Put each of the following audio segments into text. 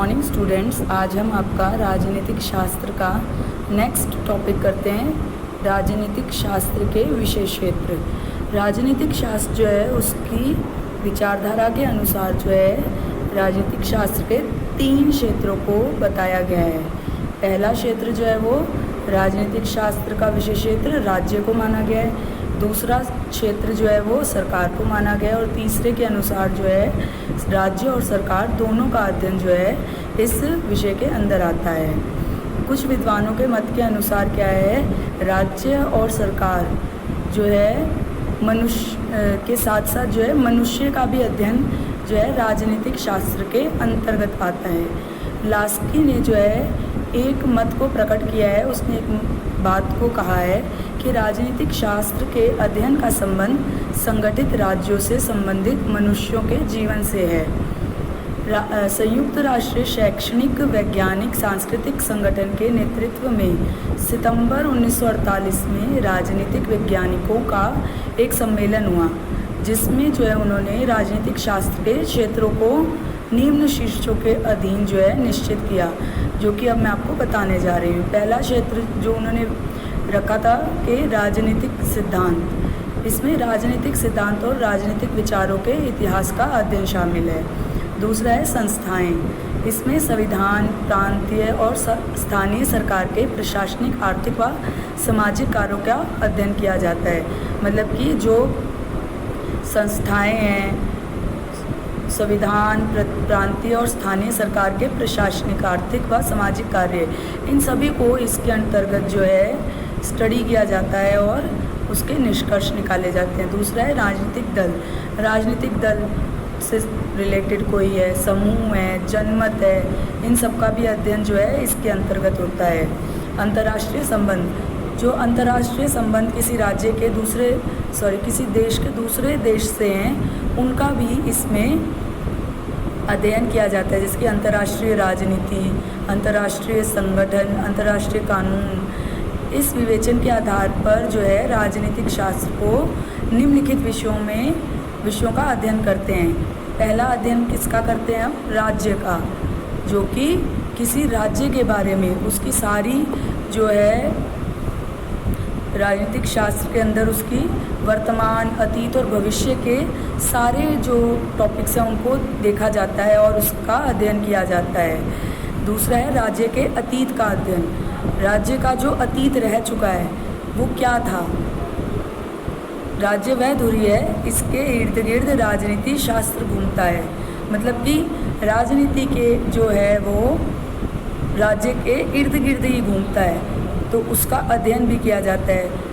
Morning students. आज हम आपका राजनीतिक शास्त्र का नेक्स्ट टॉपिक करते हैं। राजनीतिक शास्त्र के विषय क्षेत्र। राजनीतिक शास्त्र जो है उसकी विचारधारा के अनुसार जो है राजनीतिक शास्त्र के 3 क्षेत्रों को बताया गया है। पहला क्षेत्र जो है वो राजनीतिक शास्त्र का विषय क्षेत्र राज्य को माना गया है। दूसरा क्षेत्र जो है वो सरकार को माना गया है और तीसरे के अनुसार जो है राज्य और सरकार दोनों का अध्ययन जो है इस विषय के अंदर आता है। कुछ विद्वानों के मत के अनुसार क्या है, राज्य और सरकार जो है मनुष्य के साथ साथ जो है मनुष्य का भी अध्ययन जो है राजनीतिक शास्त्र के अंतर्गत आता है। लास्की ने जो है एक मत को प्रकट किया है। उसने एक बात को कहा है कि राजनीतिक शास्त्र के अध्ययन का संबंध संगठित राज्यों से संबंधित मनुष्यों के जीवन से है। संयुक्त राष्ट्र शैक्षणिक वैज्ञानिक सांस्कृतिक संगठन के नेतृत्व में सितंबर 1948 में राजनीतिक वैज्ञानिकों का एक सम्मेलन हुआ, जिसमें जो है उन्होंने राजनीतिक शास्त्र के क्षेत्रों को निम्न शीर्षों के अधीन जो है निश्चित किया, जो कि अब मैं आपको बताने जा रही हूँ। पहला क्षेत्र जो उन्होंने रखा था कि राजनीतिक सिद्धांत। इसमें राजनीतिक सिद्धांत और राजनीतिक विचारों के इतिहास का अध्ययन शामिल है। दूसरा है संस्थाएं। इसमें संविधान, प्रांतीय और स्थानीय सरकार के प्रशासनिक, आर्थिक व सामाजिक कार्यों का अध्ययन किया जाता है। मतलब कि जो संस्थाएं हैं, संविधान, प्रांतीय और स्थानीय सरकार के प्रशासनिक, आर्थिक व सामाजिक कार्य, इन सभी को इसके अंतर्गत जो है स्टडी किया जाता है और उसके निष्कर्ष निकाले जाते हैं। दूसरा है राजनीतिक दल। राजनीतिक दल से रिलेटेड कोई है, समूह है, जनमत है, इन सब का भी अध्ययन जो है इसके अंतर्गत होता है। अंतर्राष्ट्रीय संबंध। जो अंतर्राष्ट्रीय संबंध किसी राज्य के किसी देश के दूसरे देश से हैं, उनका भी इसमें अध्ययन किया जाता है, जिसकी अंतर्राष्ट्रीय राजनीति, अंतर्राष्ट्रीय संगठन, अंतर्राष्ट्रीय कानून। इस विवेचन के आधार पर जो है राजनीतिक शास्त्र को निम्नलिखित विषयों का अध्ययन करते हैं। पहला अध्ययन किसका करते हैं हम? राज्य का, जो कि किसी राज्य के बारे में उसकी सारी जो है राजनीतिक शास्त्र के अंदर उसकी वर्तमान, अतीत और भविष्य के सारे जो टॉपिक्स हैं उनको देखा जाता है और उसका अध्ययन किया जाता है। दूसरा है राज्य के अतीत का अध्ययन। राज्य का जो अतीत रह चुका है वो क्या था। राज्य वह धुरी है, इसके इर्द गिर्द राजनीति शास्त्र घूमता है। मतलब कि राजनीति के जो है वो राज्य के इर्द गिर्द ही घूमता है, तो उसका अध्ययन भी किया जाता है।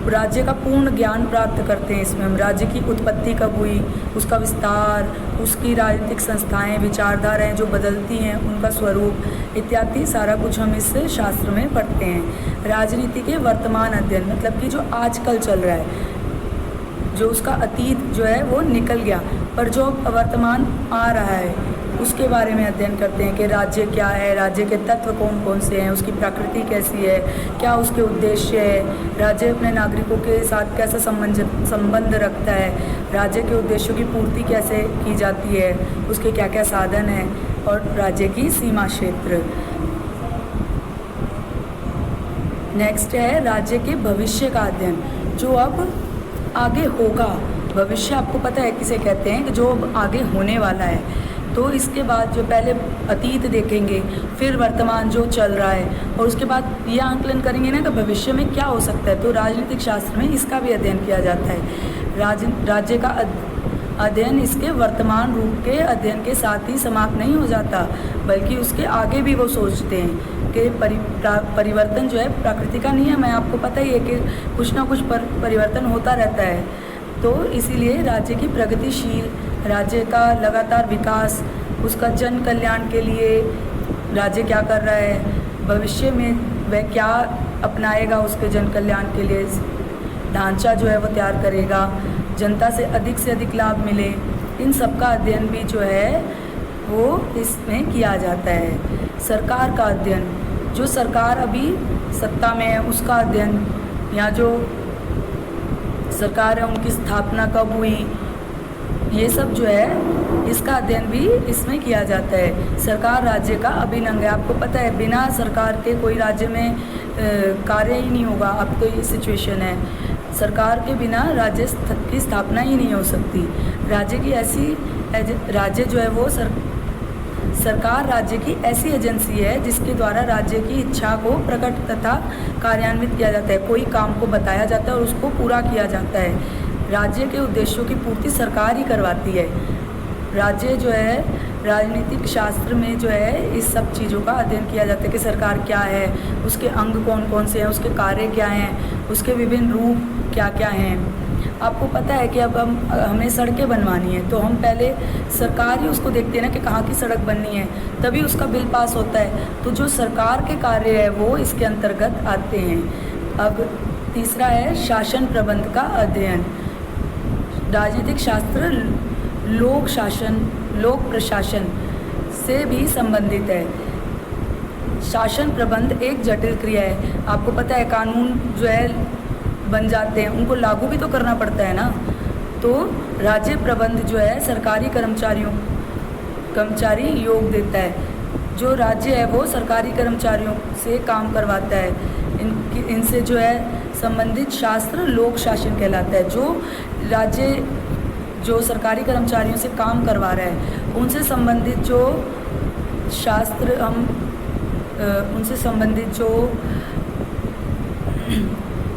राज्य का पूर्ण ज्ञान प्राप्त करते हैं इसमें हम। राज्य की उत्पत्ति कब हुई, उसका विस्तार, उसकी राजनीतिक संस्थाएं, विचारधाराएं जो बदलती हैं, उनका स्वरूप इत्यादि सारा कुछ हम इस शास्त्र में पढ़ते हैं। राजनीति के वर्तमान अध्ययन, मतलब कि जो आजकल चल रहा है, जो उसका अतीत जो है वो निकल गया पर जो वर्तमान आ रहा है उसके बारे में अध्ययन करते हैं कि राज्य क्या है, राज्य के तत्व कौन कौन से हैं, उसकी प्रकृति कैसी है, क्या उसके उद्देश्य है, राज्य अपने नागरिकों के साथ कैसा संबंध रखता है, राज्य के उद्देश्यों की पूर्ति कैसे की जाती है, उसके क्या क्या साधन हैं, और राज्य की सीमा क्षेत्र। नेक्स्ट है राज्य के भविष्य का अध्ययन, जो अब आगे होगा। भविष्य आपको पता है किसे कहते हैं, कि जो अब आगे होने वाला है। तो इसके बाद जो पहले अतीत देखेंगे, फिर वर्तमान जो चल रहा है, और उसके बाद यह आंकलन करेंगे ना कि भविष्य में क्या हो सकता है। तो राजनीतिक शास्त्र में इसका भी अध्ययन किया जाता है। राज्य का अध्ययन इसके वर्तमान रूप के अध्ययन के साथ ही समाप्त नहीं हो जाता, बल्कि उसके आगे भी वो सोचते हैं कि परिवर्तन जो है प्रकृति का नियम है। आपको पता ही है कि कुछ ना कुछ परिवर्तन होता रहता है। तो इसीलिए राज्य की प्रगतिशील, राज्य का लगातार विकास, उसका जन कल्याण के लिए राज्य क्या कर रहा है, भविष्य में वह क्या अपनाएगा, उसके जन कल्याण के लिए ढांचा जो है वो तैयार करेगा, जनता से अधिक लाभ मिले, इन सब का अध्ययन भी जो है वो इसमें किया जाता है। सरकार का अध्ययन, जो सरकार अभी सत्ता में है उसका अध्ययन, या जो सरकार है उनकी स्थापना कब हुई, ये सब जो है इसका अध्ययन भी इसमें किया जाता है। सरकार राज्य का अभिन्न अंग है। आपको पता है बिना सरकार के कोई राज्य में कार्य ही नहीं होगा। अब तो ये सिचुएशन है, सरकार के बिना राज्य की स्थापना ही नहीं हो सकती। राज्य की ऐसी राज्य जो है वो सरकार राज्य की ऐसी एजेंसी है जिसके द्वारा राज्य की इच्छा को प्रकट तथा कार्यान्वित किया जाता है। कोई काम को बताया जाता है और उसको पूरा किया जाता है। राज्य के उद्देश्यों की पूर्ति सरकार ही करवाती है। राज्य जो है राजनीतिक शास्त्र में जो है इस सब चीज़ों का अध्ययन किया जाता है कि सरकार क्या है, उसके अंग कौन कौन से हैं, उसके कार्य क्या हैं, उसके विभिन्न रूप क्या क्या हैं। आपको पता है कि अब हमें सड़कें बनवानी है तो हम पहले सरकार ही उसको देखते हैं ना कि कहाँ की सड़क बननी है, तभी उसका बिल पास होता है। तो जो सरकार के कार्य है वो इसके अंतर्गत आते हैं। अब तीसरा है शासन प्रबंध का अध्ययन। राजनीतिक शास्त्र लोक शासन, लोक प्रशासन से भी संबंधित है। शासन प्रबंध एक जटिल क्रिया है। आपको पता है कानून जो है बन जाते हैं, उनको लागू भी तो करना पड़ता है ना। तो राज्य प्रबंध जो है सरकारी कर्मचारी योग देता है। जो राज्य है वो सरकारी कर्मचारियों से काम करवाता है। इनसे जो है संबंधित शास्त्र लोक शासन कहलाता है। जो राज्य जो सरकारी कर्मचारियों से काम करवा रहा है उनसे संबंधित जो शास्त्र उनसे संबंधित जो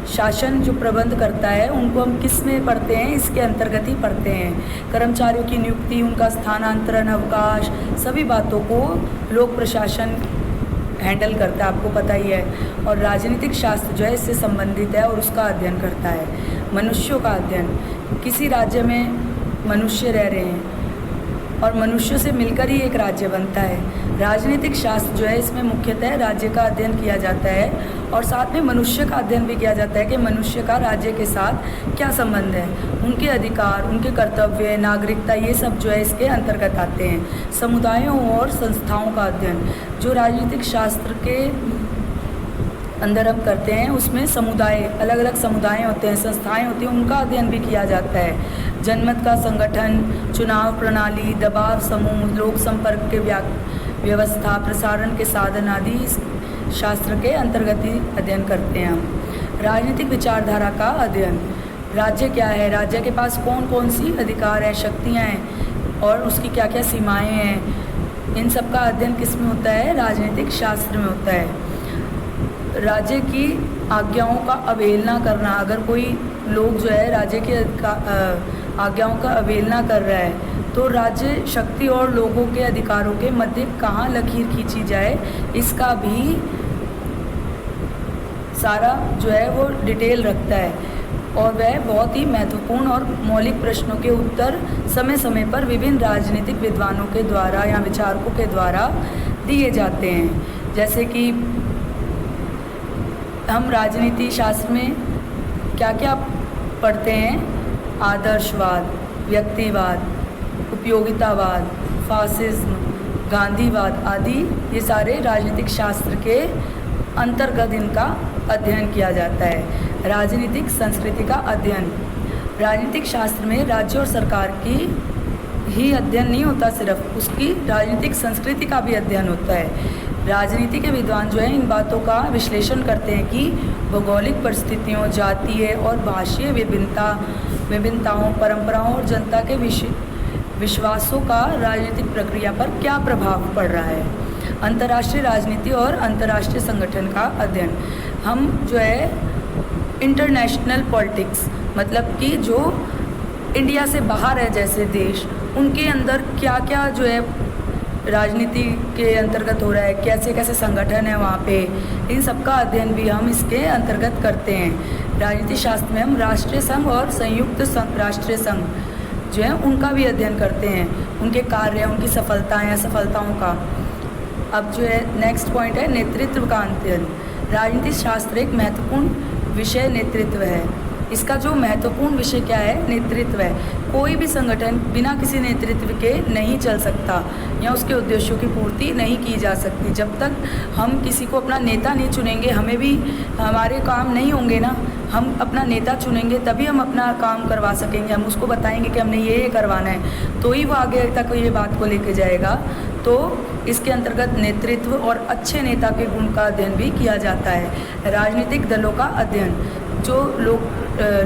शासन जो प्रबंध करता है उनको हम किस में पढ़ते हैं, इसके अंतर्गत ही पढ़ते हैं। कर्मचारियों की नियुक्ति, उनका स्थानांतरण, अवकाश, सभी बातों को लोक प्रशासन हैंडल करता है, आपको पता ही है। और राजनीतिक शास्त्र जो है इससे संबंधित है और उसका अध्ययन करता है। मनुष्यों का अध्ययन, किसी राज्य में मनुष्य रह रहे हैं और मनुष्यों से मिलकर ही एक राज्य बनता है। राजनीतिक शास्त्र जो है इसमें मुख्यतः राज्य का अध्ययन किया जाता है और साथ में मनुष्य का अध्ययन भी किया जाता है कि मनुष्य का राज्य के साथ क्या संबंध है, उनके अधिकार, उनके कर्तव्य, नागरिकता, ये सब जो है इसके अंतर्गत आते हैं। समुदायों और संस्थाओं का अध्ययन जो राजनीतिक शास्त्र के अंदर हम करते हैं उसमें समुदाय, अलग अलग समुदाय होते हैं, संस्थाएं होती हैं, उनका अध्ययन भी किया जाता है। जनमत का संगठन, चुनाव प्रणाली, दबाव समूह, लोक संपर्क के व्यवस्था, प्रसारण के साधन आदि इस शास्त्र के अंतर्गत ही अध्ययन करते हैं हम। राजनीतिक विचारधारा का अध्ययन, राज्य क्या है, राज्य के पास कौन कौन सी अधिकार है, शक्तियाँ हैं और उसकी क्या क्या सीमाएँ हैं, इन सब का अध्ययन किस में होता है, राजनीतिक शास्त्र में होता है। राज्य की आज्ञाओं का अवहेलना करना, अगर कोई लोग जो है राज्य के आज्ञाओं का अवहेलना कर रहा है तो राज्य शक्ति और लोगों के अधिकारों के मध्य कहाँ लकीर खींची जाए, इसका भी सारा जो है वो डिटेल रखता है। और वह बहुत ही महत्वपूर्ण और मौलिक प्रश्नों के उत्तर समय समय पर विभिन्न राजनीतिक विद्वानों के द्वारा या विचारकों के द्वारा दिए जाते हैं। जैसे कि हम राजनीति शास्त्र में क्या क्या पढ़ते हैं, आदर्शवाद, व्यक्तिवाद, उपयोगितावाद, फासिज्म, गांधीवाद आदि, ये सारे राजनीतिक शास्त्र के अंतर्गत इनका अध्ययन किया जाता है। राजनीतिक संस्कृति का अध्ययन, राजनीतिक शास्त्र में राज्य और सरकार की ही अध्ययन नहीं होता, सिर्फ उसकी राजनीतिक संस्कृति का भी अध्ययन होता है। राजनीति के विद्वान जो हैं इन बातों का विश्लेषण करते हैं कि भौगोलिक परिस्थितियों, जातीय और भाषीय विभिन्नताओं, परंपराओं और जनता के विश्वासों का राजनीतिक प्रक्रिया पर क्या प्रभाव पड़ रहा है। अंतर्राष्ट्रीय राजनीति और अंतर्राष्ट्रीय संगठन का अध्ययन, हम जो है इंटरनेशनल पॉलिटिक्स, मतलब कि जो इंडिया से बाहर है जैसे देश, उनके अंदर क्या क्या जो है राजनीति के अंतर्गत हो रहा है, कैसे कैसे संगठन है वहाँ पे, इन सब का अध्ययन भी हम इसके अंतर्गत करते हैं। राजनीति शास्त्र में हम राष्ट्रीय संघ और संयुक्त राष्ट्रीय संघ जो है उनका भी अध्ययन करते हैं, उनके कार्य, उनकी सफलताएं, असफलताओं का। अब जो है नेक्स्ट पॉइंट है नेतृत्व का अध्ययन। राजनीति शास्त्र एक महत्वपूर्ण विषय नेतृत्व है। इसका जो महत्वपूर्ण विषय क्या है, नेतृत्व है। कोई भी संगठन बिना किसी नेतृत्व के नहीं चल सकता या उसके उद्देश्यों की पूर्ति नहीं की जा सकती। जब तक हम किसी को अपना नेता नहीं चुनेंगे, हमें भी हमारे काम नहीं होंगे ना। हम अपना नेता चुनेंगे तभी हम अपना काम करवा सकेंगे। हम उसको बताएंगे कि हमने ये करवाना है, तो ही वो आगे तक ये बात को लेके जाएगा। तो इसके अंतर्गत नेतृत्व और अच्छे नेता के गुण का अध्ययन भी किया जाता है। राजनीतिक दलों का अध्ययन, जो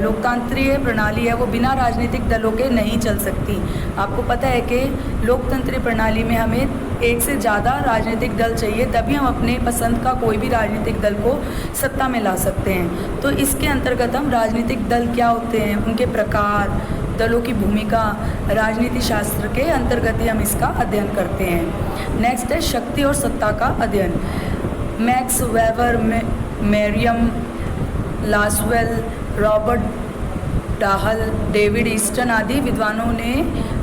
लोकतांत्रिक प्रणाली है वो बिना राजनीतिक दलों के नहीं चल सकती। आपको पता है कि लोकतंत्रीय प्रणाली में हमें एक से ज़्यादा राजनीतिक दल चाहिए, तभी हम अपने पसंद का कोई भी राजनीतिक दल को सत्ता में ला सकते हैं। तो इसके अंतर्गत हम राजनीतिक दल क्या होते हैं, उनके प्रकार, दलों की भूमिका, राजनीति शास्त्र के अंतर्गत ही हम इसका अध्ययन करते हैं। नेक्स्ट है शक्ति और सत्ता का अध्ययन। Max Weber, Merriam Lasswell, Robert Dahl, David Easton आदि विद्वानों ने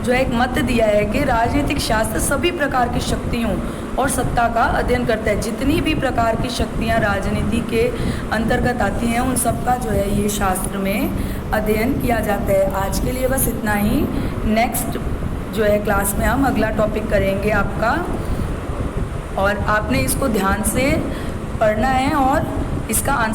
जो एक मत दिया है कि राजनीतिक शास्त्र सभी प्रकार की शक्तियों और सत्ता का अध्ययन करता है। जितनी भी प्रकार की शक्तियाँ राजनीति के अंतर्गत आती हैं उन सब का जो है ये शास्त्र में अध्ययन किया जाता है। आज के लिए बस इतना ही। नेक्स्ट जो है क्लास में हम अगला टॉपिक करेंगे आपका, और आपने इसको ध्यान से पढ़ना है और इसका आंसर